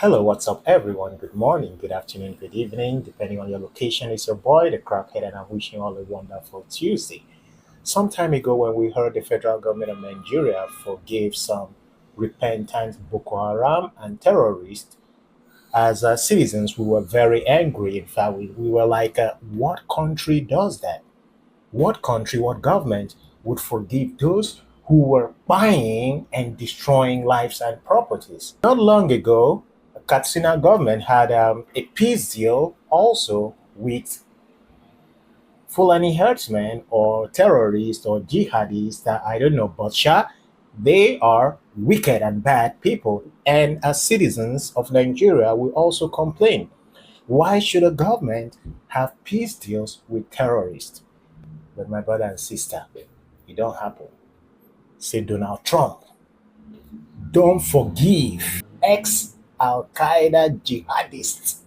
Hello, what's up, everyone? Good morning, good afternoon, good evening, depending on your location. It's your boy, the Crackhead, and I'm wishing you all a wonderful Tuesday. Some time ago, when we heard the federal government of Nigeria forgave some repentant Boko Haram and terrorists as citizens, we were very angry. In fact, we were like, what country does that? What country, what government would forgive those who were buying and destroying lives and properties? Not long ago, Katsina government had a peace deal also with Fulani herdsmen or terrorists or jihadists that I don't know, but they are wicked and bad people. And as citizens of Nigeria, we also complain. Why should a government have peace deals with terrorists? But my brother and sister, it don't happen. Say Donald Trump, don't forgive ex Al Qaeda jihadists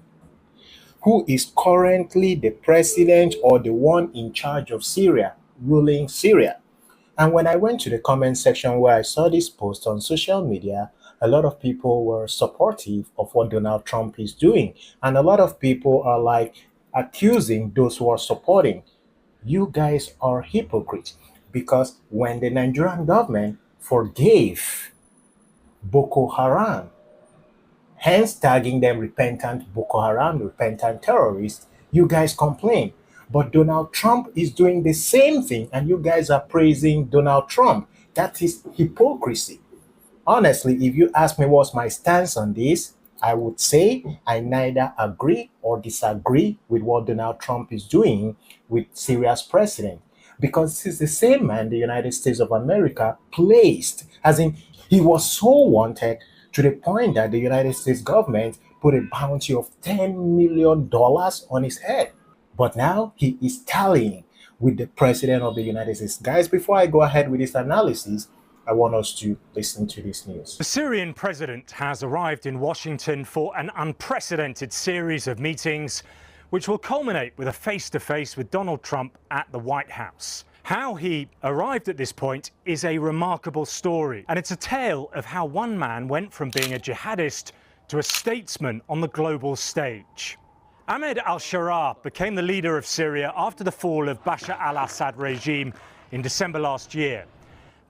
who is currently the president or the one in charge of Syria, ruling Syria. And when I went to the comment section where I saw this post on social media, a lot of people were supportive of what Donald Trump is doing. And a lot of people are like accusing those who are supporting. You guys are hypocrites because when the Nigerian government forgave Boko Haram, hence tagging them repentant Boko Haram, repentant terrorists, you guys complain. But Donald Trump is doing the same thing, and you guys are praising Donald Trump. That is hypocrisy. Honestly, if you ask me what's my stance on this, I would say I neither agree or disagree with what Donald Trump is doing with Syria's president. Because this is the same man the United States of America placed, as in, he was so wanted to the point that the United States government put a bounty of $10 million on his head. But now he is tallying with the president of the United States. Guys, before I go ahead with this analysis, I want us to listen to this news. The Syrian president has arrived in Washington for an unprecedented series of meetings, which will culminate with a face-to-face with Donald Trump at the White House. How he arrived at this point is a remarkable story, and it's a tale of how one man went from being a jihadist to a statesman on the global stage. Ahmed Al Sharaa became the leader of Syria after the fall of Bashar al-Assad regime in December last year.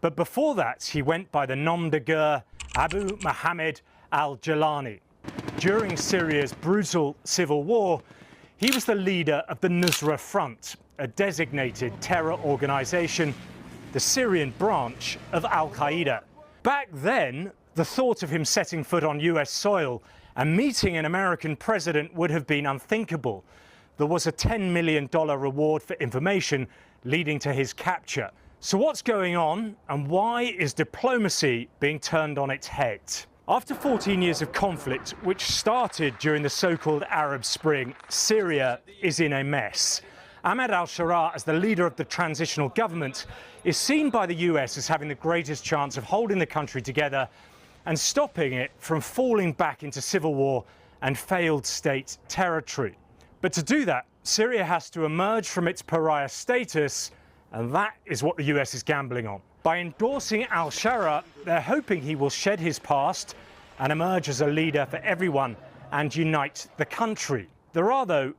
But before that, he went by the nom de guerre Abu Mohammed al-Jalani. During Syria's brutal civil war, he was the leader of the Nusra Front, a designated terror organization, the Syrian branch of Al Qaeda. Back then, the thought of him setting foot on US soil and meeting an American president would have been unthinkable. There was a $10 million reward for information leading to his capture. So what's going on, and why is diplomacy being turned on its head? After 14 years of conflict, which started during the so-called Arab Spring, Syria is in a mess. Ahmed Al Sharaa, as the leader of the transitional government, is seen by the US as having the greatest chance of holding the country together and stopping it from falling back into civil war and failed state territory. But to do that, Syria has to emerge from its pariah status, and that is what the US is gambling on. By endorsing Al Sharaa, they're hoping he will shed his past and emerge as a leader for everyone and unite the country. There are, though,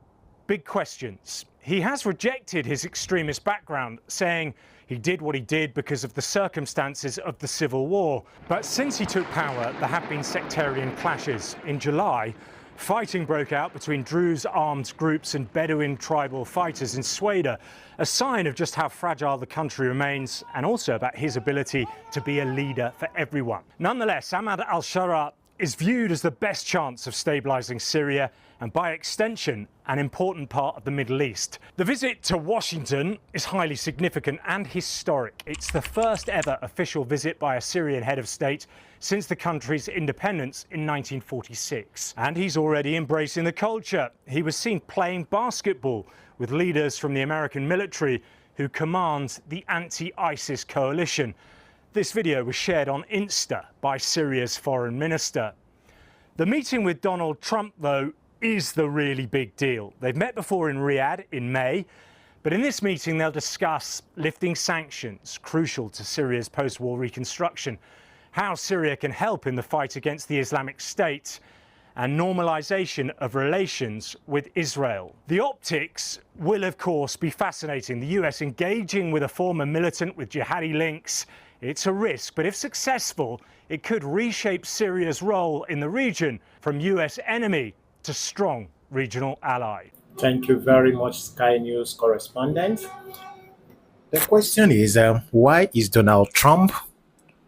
big questions. He has rejected his extremist background, saying he did what he did because of the circumstances of the civil war. But since he took power, there have been sectarian clashes. In July, fighting broke out between Druze armed groups and Bedouin tribal fighters in Sweden, a sign of just how fragile the country remains and also about his ability to be a leader for everyone. Nonetheless, Ahmed Al Sharaa is viewed as the best chance of stabilising Syria and, by extension, an important part of the Middle East. The visit to Washington is highly significant and historic. It's the first ever official visit by a Syrian head of state since the country's independence in 1946. And he's already embracing the culture. He was seen playing basketball with leaders from the American military who command the anti-ISIS coalition. This video was shared on Insta by Syria's foreign minister. The meeting with Donald Trump, though, is the really big deal. They've met before in Riyadh in May, but in this meeting they'll discuss lifting sanctions, crucial to Syria's post-war reconstruction, how Syria can help in the fight against the Islamic State, and normalization of relations with Israel. The optics will, of course, be fascinating. The US engaging with a former militant with jihadi links. It's a risk, but if successful, it could reshape Syria's role in the region from US enemy to strong regional ally. Thank you very much, Sky News correspondent. The question is, why is Donald Trump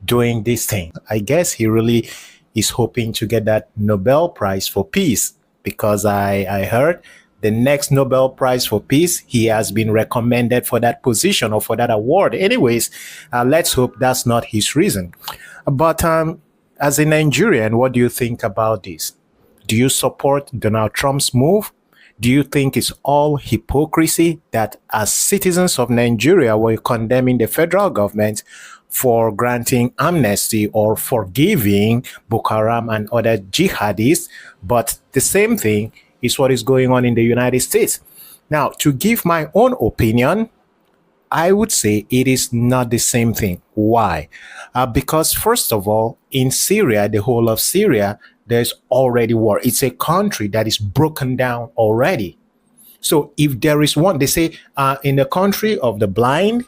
doing this thing? I guess he really is hoping to get that Nobel Prize for Peace, because I heard the next Nobel Prize for Peace, he has been recommended for that position or for that award. Anyways, let's hope that's not his reason. But as a Nigerian, what do you think about this? Do you support Donald Trump's move? Do you think it's all hypocrisy that as citizens of Nigeria, we're condemning the federal government for granting amnesty or forgiving Boko Haram and other jihadists, but the same thing is what is going on in the United States? Now, to give my own opinion, I would say it is not the same thing. Why? Because first of all, in Syria, the whole of Syria, there's already war. It's a country that is broken down already. So if there is one, they say in the country of the blind,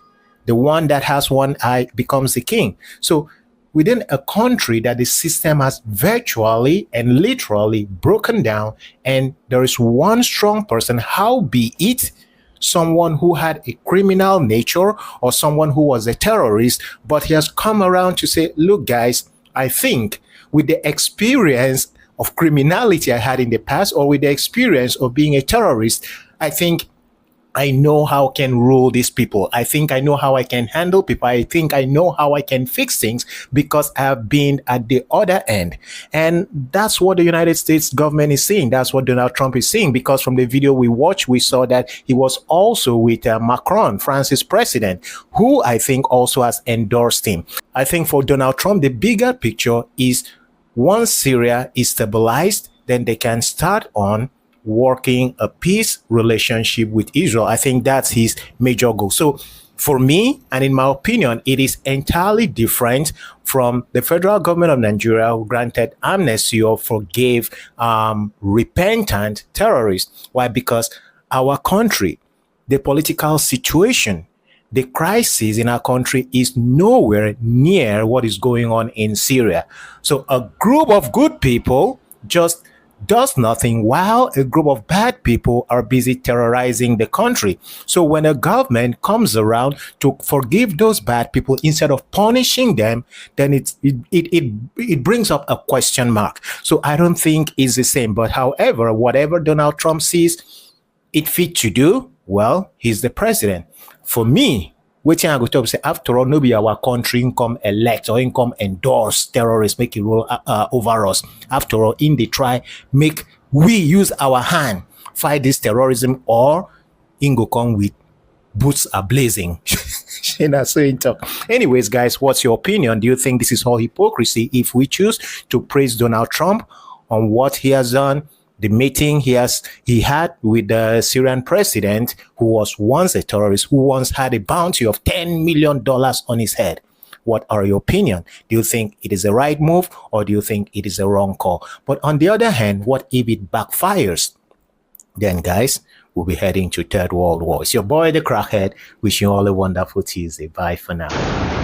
the one that has one eye becomes the king. So within a country that the system has virtually and literally broken down, and there is one strong person, how be it someone who had a criminal nature or someone who was a terrorist, but he has come around to say, look, guys, I think with the experience of criminality I had in the past, or with the experience of being a terrorist, I think I know how I can rule these people. I think I know how I can handle people. I think I know how I can fix things because I have been at the other end. And that's what the United States government is saying. That's what Donald Trump is saying, because from the video we watched, we saw that he was also with Macron, France's president, who I think also has endorsed him. I think for Donald Trump, the bigger picture is once Syria is stabilized, then they can start on working a peace relationship with Israel. I think that's his major goal. So for me, and in my opinion, it is entirely different from the federal government of Nigeria, who granted amnesty or forgave repentant terrorists. Why? Because our country, the political situation, the crisis in our country is nowhere near what is going on in Syria. So a group of good people just does nothing while a group of bad people are busy terrorizing the country. So when a government comes around to forgive those bad people instead of punishing them, then it brings up a question mark. So I don't think it's the same. But however, whatever Donald Trump sees it fit to do, well, he's the president. For me, waiting I go to say, after all, no be our country income elect or income endorse terrorists make it rule over us. After all, in the try make we use our hand fight this terrorism, or in go come with boots are blazing. Anyways, guys, what's your opinion? Do you think this is all hypocrisy if we choose to praise Donald Trump on what he has done? The meeting he had with the Syrian president, who was once a terrorist, who once had a bounty of $10 million on his head. What are your opinion? Do you think it is the right move, or do you think it is a wrong call? But on the other hand, what if it backfires? Then, guys, we'll be heading to Third World War. It's your boy, the Crackhead, wishing you all a wonderful Tuesday. Bye for now.